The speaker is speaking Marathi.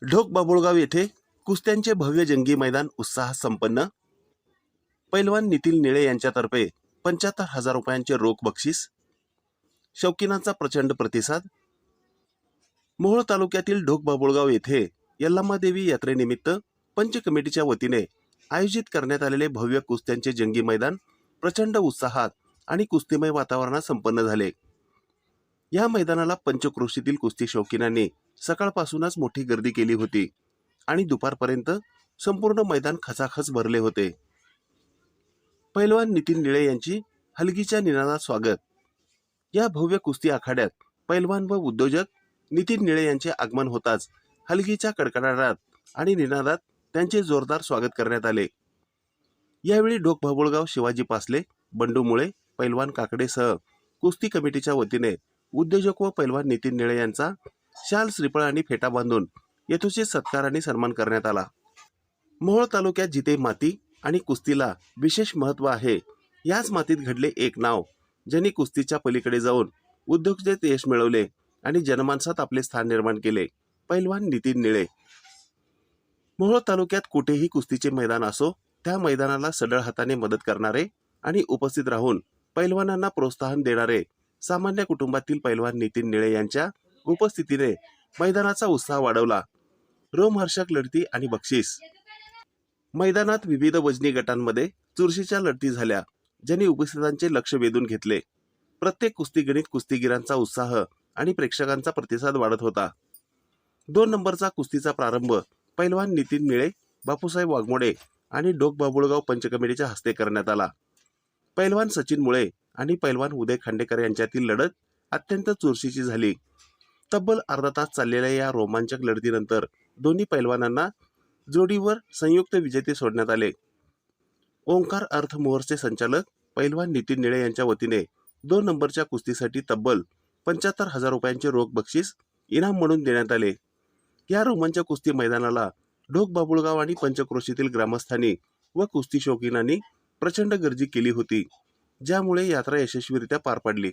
ढोक बाबुळगाव येथे कुस्त्यांचे भव्य जंगी मैदान उत्साहात संपन्न। पैलवान नितीन निळे यांच्यातर्फे 75,000 रुपयांचे रोख बक्षीस। शौकीनांचा प्रचंड प्रतिसाद। मोहोळ तालुक्यातील ढोक बाबुळगाव येथे यल्लाम्मा देवी यात्रेनिमित्त पंच कमिटीच्या वतीने आयोजित करण्यात आलेले भव्य कुस्त्यांचे जंगी मैदान प्रचंड उत्साहात आणि कुस्तीमय वातावरणात संपन्न झाले। या मैदानाला पंचक्रोशीतील कुस्ती शौकीनांनी सकाळपासूनच मोठी गर्दी केली होती आणि दुपारपर्यंत संपूर्ण मैदान खचाखच भरले होते। पैलवान नितीन निळे यांची हलगीच्या निनादात स्वागत। या भव्य कुस्ती आखाड्यात पैलवान व उद्योजक नितीन निळे यांचे आगमन होताच हलगीच्या कडकडाटात आणि निनादात त्यांचे जोरदार स्वागत करण्यात आले। यावेळी ढोक बाबुळगाव शिवाजी पासले, बंडू मुळे, पैलवान काकडेसह कुस्ती कमिटीच्या वतीने उद्योजक व पैलवान नितीन निळे यांचा शाल, श्रीफळ आणि फेटा बांधून यथोचित सत्कार आणि सन्मान करण्यात आला। मोहोळ तालुक्यात जिथे माती आणि कुस्तीला विशेष महत्त्व आहे, याच मातीत घडले एक नाव, ज्यांनी कुस्तीच्या पलीकडे जाऊन उद्योजकतेत यश मिळवले आणि जनमानसात आपले स्थान निर्माण केले। पैलवान नितीन निळे। मोहोळ तालुक्यात कुठेही कुस्तीचे मैदान असो, त्या मैदानाला सढळ हाताने मदत करणारे आणि उपस्थित राहून पैलवानांना प्रोत्साहन देणारे सामान्य कुटुंबातील पैलवान नितीन निळे यांच्या उपस्थितीने मैदानाचा उत्साह वाढवला। रोमहर्षक लढती आणि बक्षीस। मैदानात विविध वजनी गटांमध्ये चुरशीच्या लढती झाल्या, ज्यांनी उपस्थितांचे लक्ष वेधून घेतले। प्रत्येक कुस्तीगणित कुस्तीगिरांचा उत्साह आणि प्रेक्षकांचा प्रतिसाद वाढत होता। 2 नंबरचा कुस्तीचा प्रारंभ पैलवान नितीन निळे, बापूसाहेब वाघमोडे आणि ढोक बाबुळगाव पंचकमिटीच्या हस्ते करण्यात आला। पैलवान सचिन मुळे आणि पैलवान उदय खांडेकर यांच्यातील लढत अत्यंत चुरशीची झाली। तब्बल अर्धा तास चाललेल्या या रोमांचक लढतीनंतर दोन्ही पैलवानांना जोडीवर संयुक्त विजेते सोडण्यात आले। ओंकार अर्थ मोहरचे संचालक पैलवान नितीन निळे यांच्या वतीने 2 नंबरच्या कुस्तीसाठी तब्बल 75,000 रुपयांचे रोख बक्षीस इनाम म्हणून देण्यात आले। या रोमांचक कुस्ती मैदानाला ढोक बाबुळगाव आणि पंचक्रोशीतील ग्रामस्थांनी व कुस्ती शौकीनांनी प्रचंड गर्दी केली होती, ज्यामुळे यात्रा यशस्वीरित्या पार पडली।